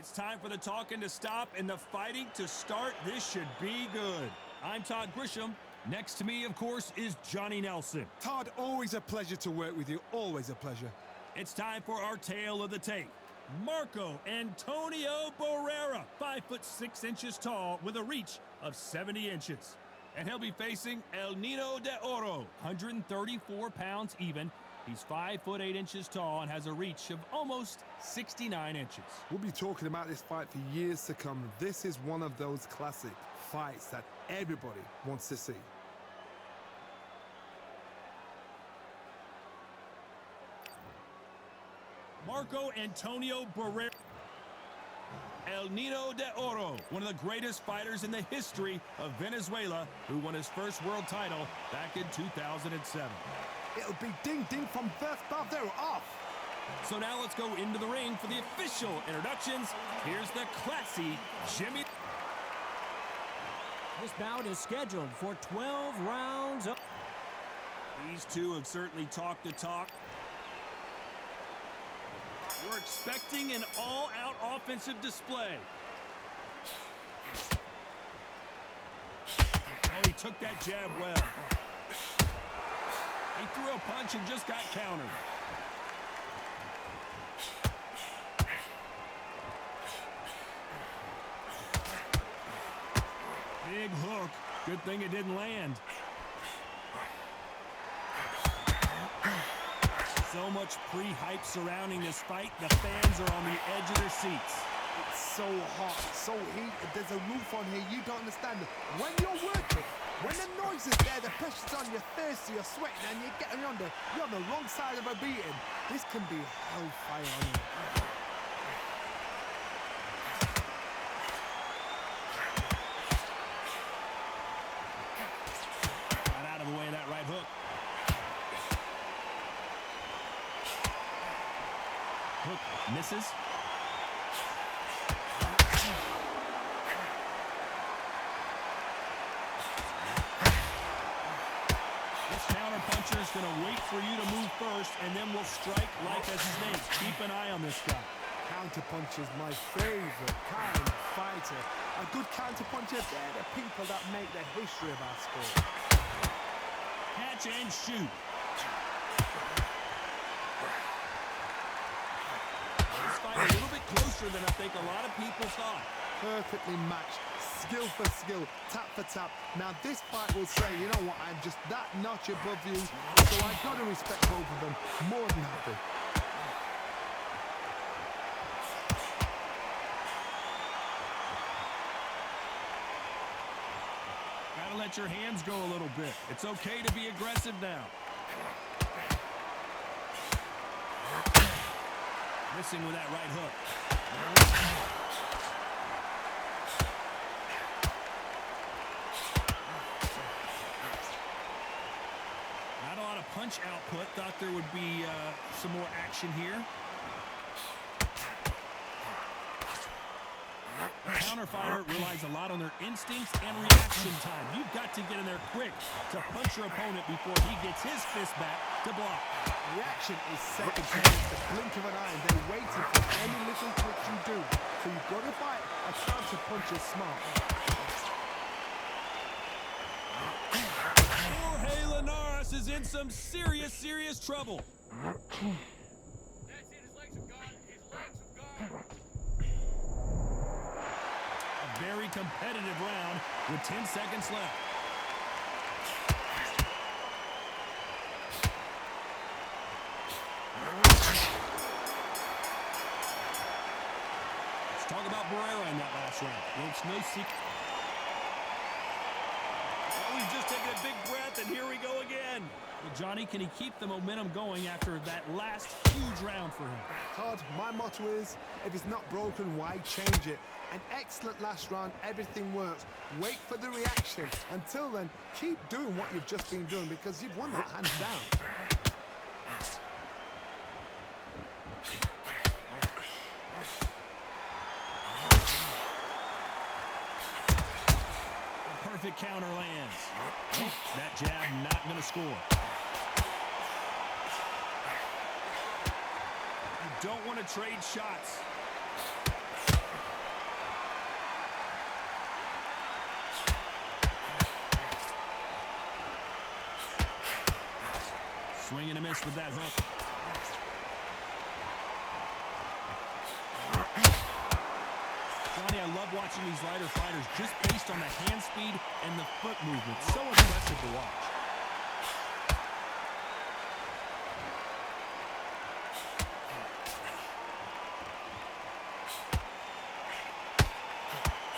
It's time for the talking to stop and the fighting to start. This should be good. I'm Todd Grisham. Next to me, of course, is Johnny Nelson. Todd, always a pleasure to work with you. Always a pleasure. It's time for our tale of the tape. Marco Antonio Barrera, 5'6" tall with a reach of 70 inches. And he'll be facing El Nino de Oro, 134 pounds even. He's 5'8" tall and has a reach of almost 69 inches. We'll be talking about this fight for years to come. This is one of those classic fights that everybody wants to see. Marco Antonio Barrera, El Nino de Oro, one of the greatest fighters in the history of Venezuela, who won his first world title back in 2007. It'll be ding-ding from first bell. They're off. So now let's go into the ring for the official introductions. Here's the classy Jimmy. This bout is scheduled for 12 rounds. These two have certainly talked the talk. We're expecting an all-out offensive display. Oh, he took that jab well. He threw a punch and just got countered. Big hook. Good thing it didn't land. So much pre-hype surrounding this fight. The fans are on the edge of their seats. It's so hot, so heated. There's a roof on here. You don't understand it. When you're working, when the noise is there, the pressure's on, you're thirsty, you're sweating, and you're on the wrong side of a beating. This can be hellfire on you. Got out of the way of that right hook. Hook misses. This counter puncher is going to wait for you to move first, and then will strike like as his name. Keep an eye on this guy. Counter punch is my favorite kind of fighter. A good counter puncher, they're the people that make the history of our sport. Catch and shoot. This fight a little bit closer than I think a lot of people thought. Perfectly matched, skill for skill, tap for tap. Now this fight will say, you know what, I'm just that notch above you, so I've got to respect both of them. More than happy. Gotta let your hands go a little bit. It's okay to be aggressive now. Missing with that right hook. Not a lot of punch output. Thought there would be some more action here. A counter fighter relies a lot on their instincts and reaction time. You've got to get in there quick to punch your opponent before he gets his fist back to block. Reaction is second to the blink of an eye. They're waiting for any little twitch you do. So you've got to fight a counter punch is smart. Jorge Linares is in some serious, serious trouble. That's it, his legs are gone. His legs are gone. A very competitive round with 10 seconds left. Let's talk about Barrera in that last round. Well, it's no secret. Well, he's just taking a big breath, and here we go again. Well, Johnny, can he keep the momentum going after that last huge round for him? Todd, my motto is, if it's not broken, why change it? An excellent last round, everything works. Wait for the reaction. Until then, keep doing what you've just been doing because you've won that hands down. Perfect counter lands. Oh, that jab not going to score. You don't want to trade shots. Swing and a miss with that hook. Johnny, I love watching these lighter fighters just based on the hand speed and the foot movement. So impressive to watch.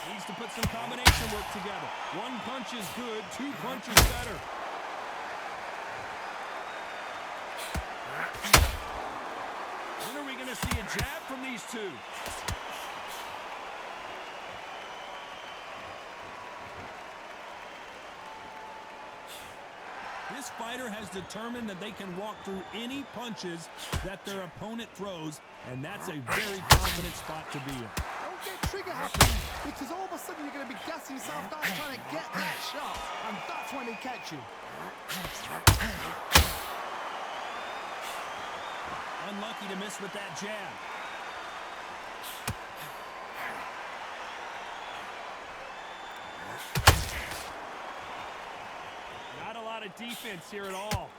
Needs to put some combination work together. One punch is good, two punches better. When are we going to see a jab from these two? This fighter has determined that they can walk through any punches that their opponent throws, and that's a very confident spot to be in. Don't get trigger happy, because all of a sudden you're going to be gassing yourself down trying to get that shot, and that's when they catch you. Unlucky to miss with that jab. Not a lot of defense here at all.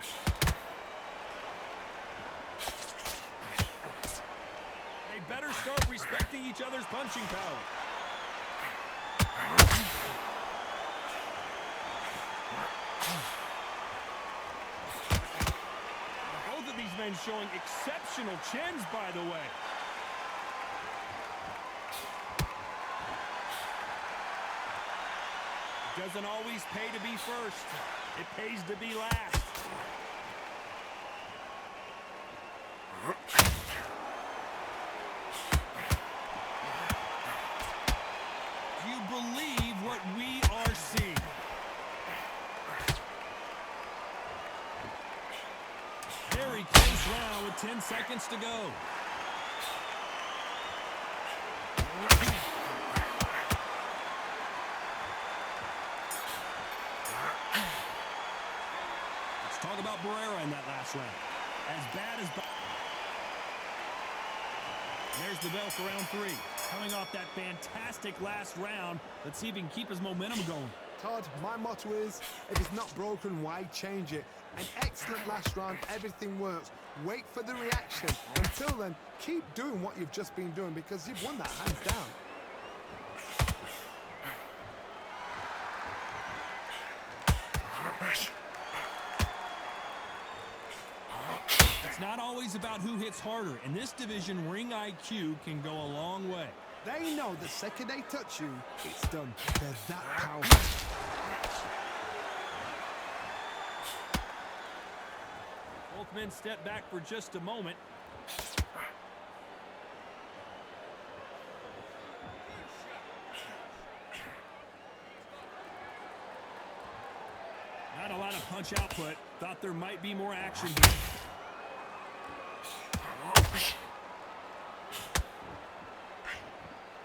They better start respecting each other's punching power. Both of these men showing exceptional chins, by the way. Doesn't always pay to be first. It pays to be last. Do you believe what we are seeing? Very close round with 10 seconds to go. Let's talk about Barrera in that last round. As bad as... There's the bell for round 3. Coming off that fantastic last round, let's see if he can keep his momentum going. Todd, my motto is, if it's not broken, why change it? An excellent last round, everything works. Wait for the reaction. Until then, keep doing what you've just been doing because you've won that hands down. It's not always about who hits harder. In this division, ring IQ can go a long way. They know the second they touch you, it's done. They're that powerful. Both men step back for just a moment. Not a lot of punch output. Thought there might be more action here.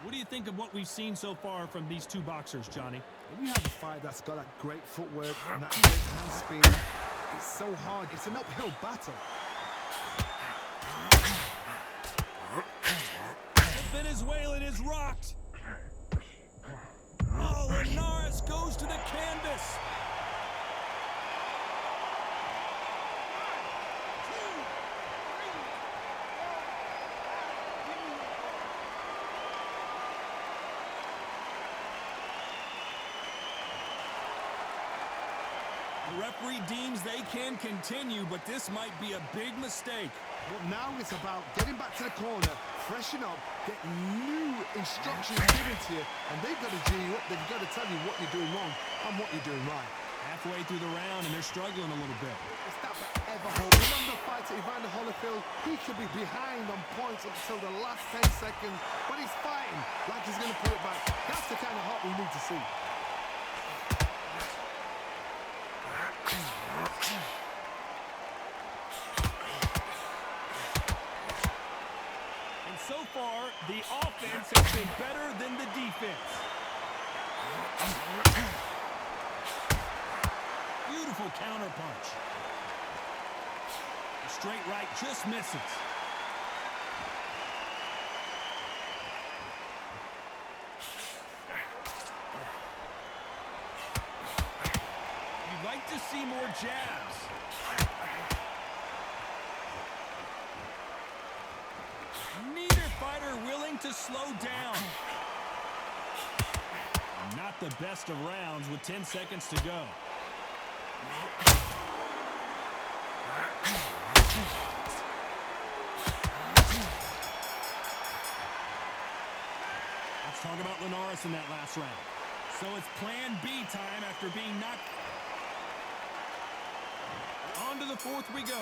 What do you think of what we've seen so far from these two boxers, Johnny? When you have a fight that's got that great footwork and that great hand speed, it's so hard. It's an uphill battle. The Venezuelan is rocked. Oh, Linares goes to the canvas. The referee deems they can continue, but this might be a big mistake. But now it's about getting back to the corner, freshen up, get new instructions given to you, and they've got to G you up. They've got to tell you what you're doing wrong and what you're doing right. Halfway through the round, and they're struggling a little bit. It's that forever hope. Remember the fight to Evander Holyfield? He could be behind on points until the last 10 seconds, but he's fighting like he's going to put it back. That's the kind of heart we need to see. And so far, the offense has been better than the defense. Beautiful counter punch. The straight right just misses. You'd like to see more jabs. to slow down. Not the best of rounds with 10 seconds to go. Let's talk about Linares in that last round. So it's plan B time after being knocked. On to the fourth we go.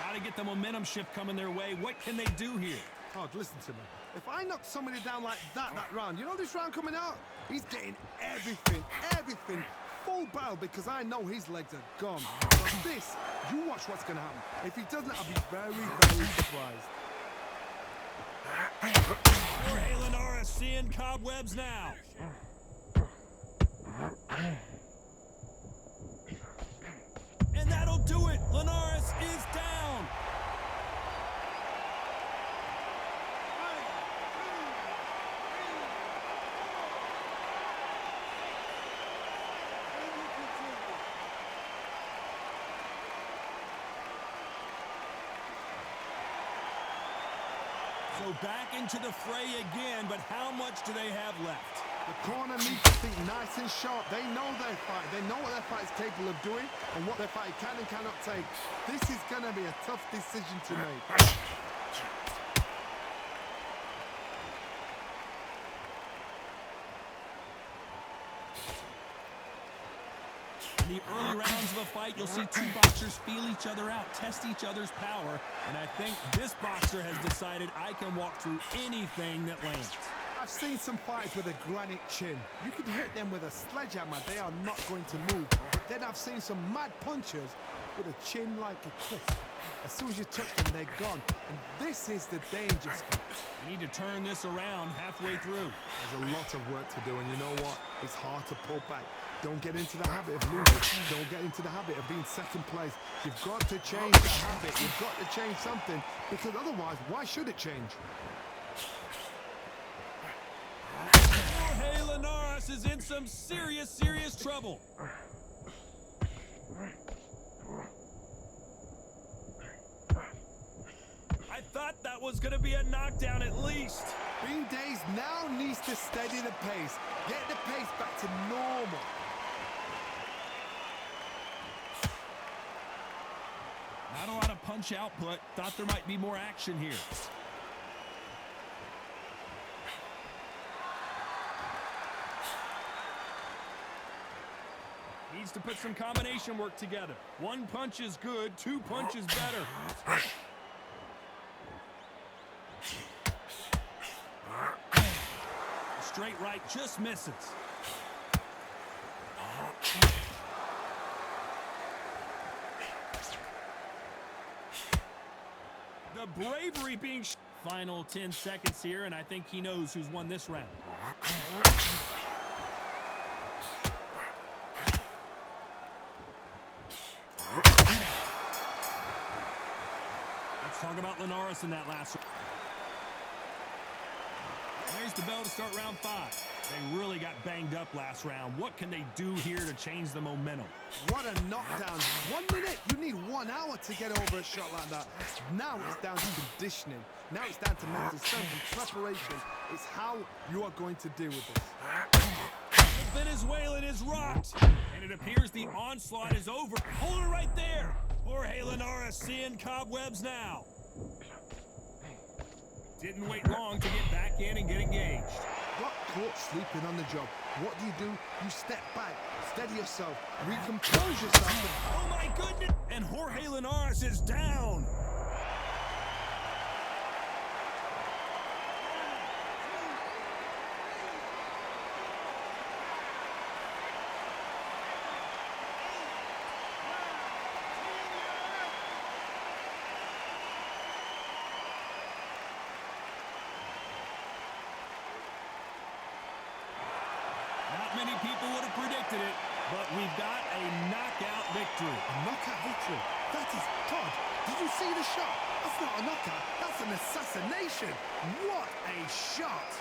Got to get the momentum shift coming their way. What can they do here? Oh, listen to me. If I knock somebody down like that round, you know this round coming out? He's getting everything, full barrel because I know his legs are gone. But this, you watch what's going to happen. If he doesn't, I'll be very, very surprised. Jorge Linares seeing cobwebs now. And that'll do it. Linares is down. So back into the fray again, but how much do they have left? The corner needs to think nice and sharp. They know their fight. They know what their fight is capable of doing and what their fight can and cannot take. This is going to be a tough decision to make. In the early rounds of a fight, you'll see two boxers feel each other out, test each other's power, and I think this boxer has decided I can walk through anything that lands. I've seen some fighters with a granite chin. You could hit them with a sledgehammer, they are not going to move. But then I've seen some mad punchers with a chin like a cliff. As soon as you touch them, they're gone. And this is the danger spot. You need to turn this around halfway through. There's a lot of work to do, and you know what? It's hard to pull back. Don't get into the habit of losing. Don't get into the habit of being second place. You've got to change the habit. You've got to change something, because otherwise, why should it change? Jorge Linares is in some serious trouble. I thought that was going to be a knockdown at least. Bean Days now needs to steady the pace. Get the pace back to normal. Not a lot of punch output. Thought there might be more action here. Needs to put some combination work together. One punch is good, two punches better. Straight right just misses. The bravery being... Final 10 seconds here, and I think he knows who's won this round. Let's talk about Linares in that last round. There's the bell to start round 5. They really got banged up last round. What can they do here to change the momentum? What a knockdown. 1 minute, you need 1 hour to get over a shot like that. Now it's down to conditioning. Now it's down to mental strength and preparation. It's how you are going to deal with this. The Venezuelan is rocked, and it appears the onslaught is over. Hold it right there. Jorge Linares seeing cobwebs now. Didn't wait long to get back in and get engaged. Got caught sleeping on the job. What do? You step back, steady yourself, recompose yourself. Oh my goodness! And Jorge Linares is down. Not many people would have predicted it, but we've got a knockout victory. A knockout victory. That is God. Did you see the shot? That's not a knockout. That's an assassination. What a shot.